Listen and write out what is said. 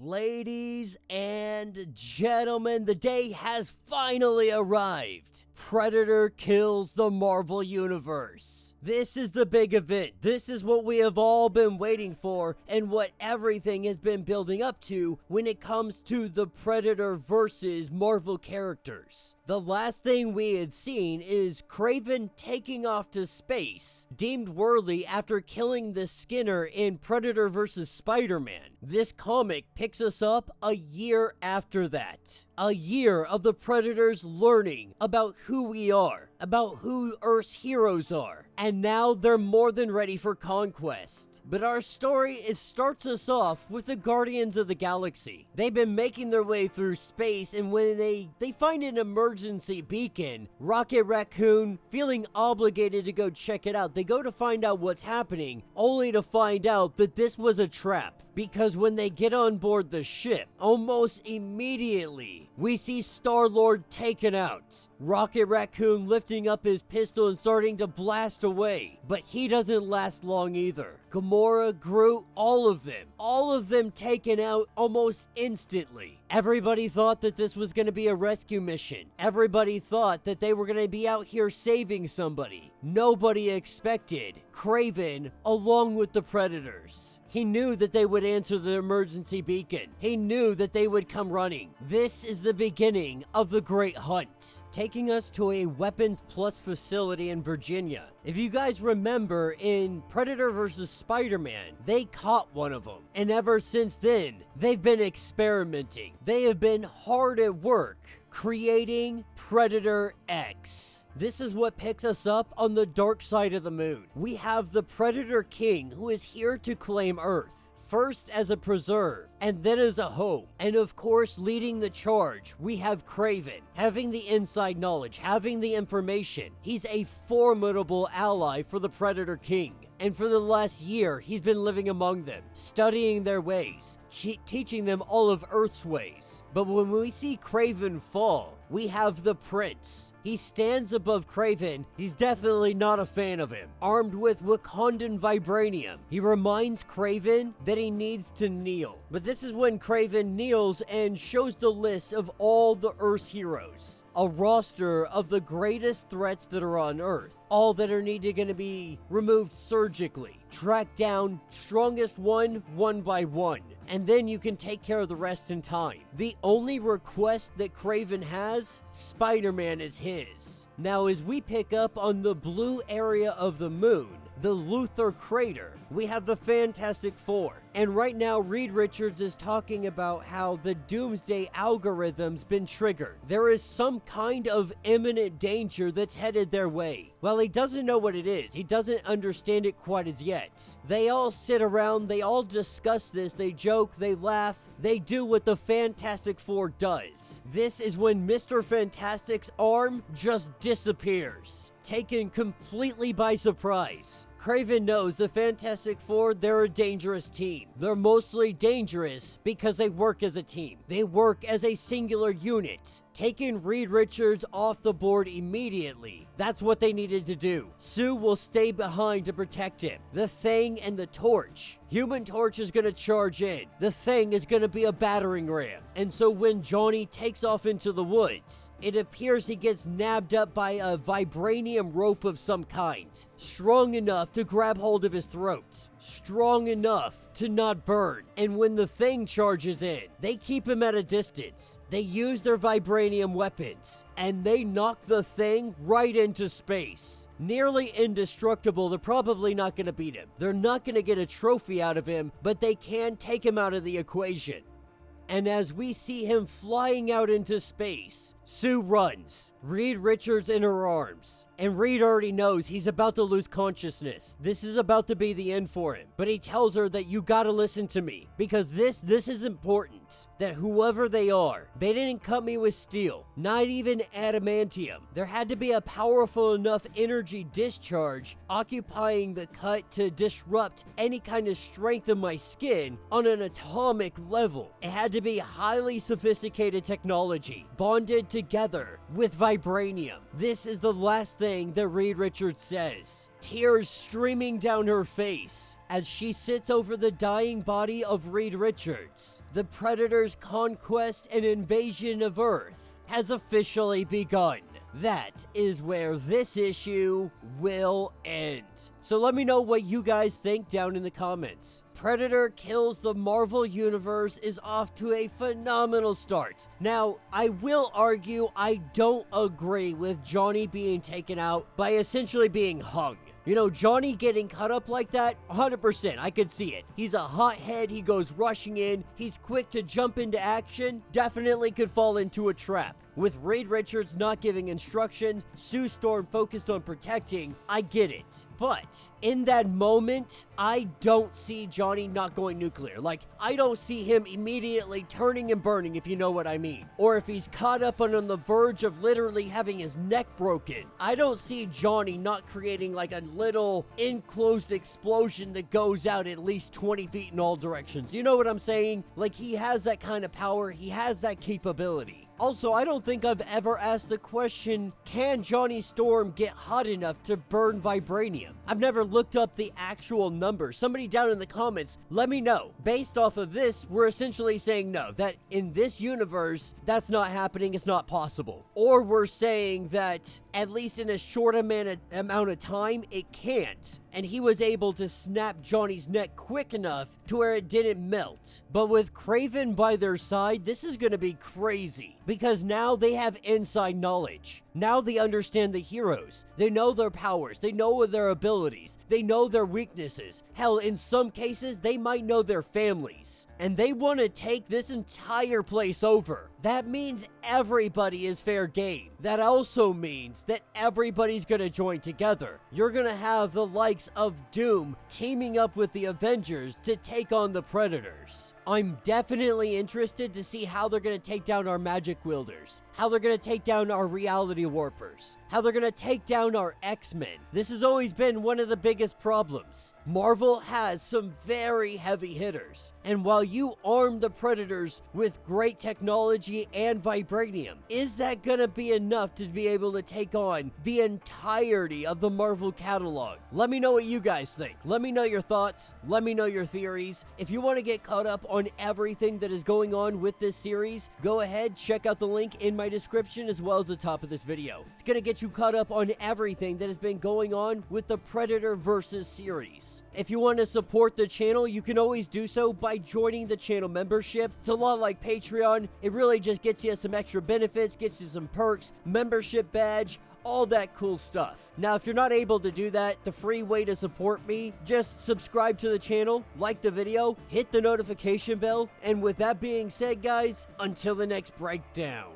Ladies and gentlemen, the day has finally arrived. Predator kills the Marvel Universe. This is the big event. This is what we have all been waiting for and what everything has been building up to when it comes to the Predator versus Marvel characters. The last thing we had seen is Kraven taking off to space, deemed worthy after killing the Skinner in Predator vs. Spider-Man. This comic picks us up a year after that. A year of the Predators learning about who we are, about who Earth's heroes are, and now they're more than ready for conquest. But our story starts us off with the Guardians of the Galaxy. They've been making their way through space, and when they find an emergency beacon, Rocket Raccoon, feeling obligated to go check it out, they go to find out what's happening, only to find out that this was a trap. Because when they get on board the ship, almost immediately, we see Star-Lord taken out. Rocket Raccoon lifting up his pistol and starting to blast away. But he doesn't last long either. Gamora, Groot, all of them taken out almost instantly. Everybody thought that this was going to be a rescue mission. Everybody thought that they were going to be out here saving somebody. Nobody expected Kraven along with the Predators. He knew that they would answer the emergency beacon. He knew that they would come running. This is the beginning of the Great Hunt, taking us to a Weapons Plus facility in Virginia. If you guys remember, in Predator vs. Spider-Man, they caught one of them. And ever since then, they've been experimenting. They have been hard at work creating Predator X. This is what picks us up on the dark side of the moon. We have the Predator King, who is here to claim Earth. First as a preserve, and then as a home. And of course, leading the charge, we have Kraven, having the inside knowledge, having the information. He's a formidable ally for the Predator King. And for the last year, he's been living among them, studying their ways, teaching them all of Earth's ways. But when we see Kraven fall, we have the Prince. He stands above Kraven. He's definitely not a fan of him. Armed with Wakandan vibranium, he reminds Kraven that he needs to kneel. But this is when Kraven kneels and shows the list of all the Earth's heroes. A roster of the greatest threats that are on Earth. All that are going to be removed surgically. Track down strongest one by one. And then you can take care of the rest in time. The only request that Kraven has, Spider-Man is his. Now as we pick up on the blue area of the moon, the Luthor crater, we have the Fantastic Four. And right now, Reed Richards is talking about how the Doomsday algorithm's been triggered. There is some kind of imminent danger that's headed their way. Well, he doesn't know what it is. He doesn't understand it quite as yet. They all sit around, they all discuss this, they joke, they laugh, they do what the Fantastic Four does. This is when Mr. Fantastic's arm just disappears, taken completely by surprise. Kraven knows the Fantastic Four, they're a dangerous team. They're mostly dangerous because they work as a team. They work as a singular unit. Taking Reed Richards off the board immediately. That's what they needed to do. Sue will stay behind to protect him. The Thing and the Torch. Human Torch is gonna charge in. The Thing is gonna be a battering ram. And so when Johnny takes off into the woods, it appears he gets nabbed up by a vibranium rope of some kind. Strong enough to grab hold of his throat. Strong enough to not burn. And when the Thing charges in, they keep him at a distance. They use their vibranium weapons, and they knock the Thing right into space. Nearly indestructible, they're probably not going to beat him. They're not going to get a trophy out of him, but they can take him out of the equation. And as we see him flying out into space, Sue runs, Reed Richards in her arms. And Reed already knows he's about to lose consciousness. This is about to be the end for him. But he tells her that you gotta listen to me. Because this is important. That whoever they are, they didn't cut me with steel. Not even adamantium. There had to be a powerful enough energy discharge occupying the cut to disrupt any kind of strength in my skin on an atomic level. It had to be highly sophisticated technology, bonded together with vibranium. This is the last thing that Reed Richards says. tears streaming down her face as she sits over the dying body of Reed Richards. The Predator's conquest and invasion of Earth has officially begun. That is where this issue will end. So let me know what you guys think down in the comments. Predator Kills the Marvel Universe is off to a phenomenal start. Now, I will argue I don't agree with Johnny being taken out by essentially being hung. You know, Johnny getting cut up like that, 100%, I could see it. He's a hothead, he goes rushing in, he's quick to jump into action, definitely could fall into a trap. With Reed Richards not giving instructions, Sue Storm focused on protecting, I get it. But in that moment, I don't see Johnny not going nuclear. Like, I don't see him immediately turning and burning, if you know what I mean. Or if he's caught up and on the verge of literally having his neck broken. I don't see Johnny not creating like a little enclosed explosion that goes out at least 20 feet in all directions. You know what I'm saying? Like, he has that kind of power, he has that capability. Also, I don't think I've ever asked the question, can Johnny Storm get hot enough to burn vibranium? I've never looked up the actual number. Somebody down in the comments, let me know. Based off of this, we're essentially saying no, that in this universe, that's not happening, it's not possible. Or we're saying that, at least in a short amount of time, it can't. And he was able to snap Johnny's neck quick enough to where it didn't melt. But with Kraven by their side, this is gonna be crazy. Because now they have inside knowledge. Now they understand the heroes. They know their powers. They know their abilities. They know their weaknesses. Hell, in some cases, they might know their families. And they want to take this entire place over. That means everybody is fair game. That also means that everybody's gonna join together. You're gonna have the likes of Doom teaming up with the Avengers to take on the Predators. I'm definitely interested to see how they're gonna take down our magic wielders, how they're gonna take down our reality warpers, how they're gonna take down our X-Men. This has always been one of the biggest problems. Marvel has some very heavy hitters, and while you arm the Predators with great technology and vibranium, is that gonna be enough to be able to take on the entirety of the Marvel catalog? Let me know what you guys think. Let me know your thoughts. Let me know your theories. If you want to get caught up on everything that is going on with this series, go ahead, check out the link in my description as well as the top of this video. It's gonna get you caught up on everything that has been going on with the Predator versus series. If you want to support the channel, you can always do so by joining the channel membership. It's a lot like Patreon. It really just gets you some extra benefits, gets you some perks, membership badge, all that cool stuff. Now, if you're not able to do that, the free way to support me, just subscribe to the channel, like the video, hit the notification bell, and with that being said, guys, until the next breakdown.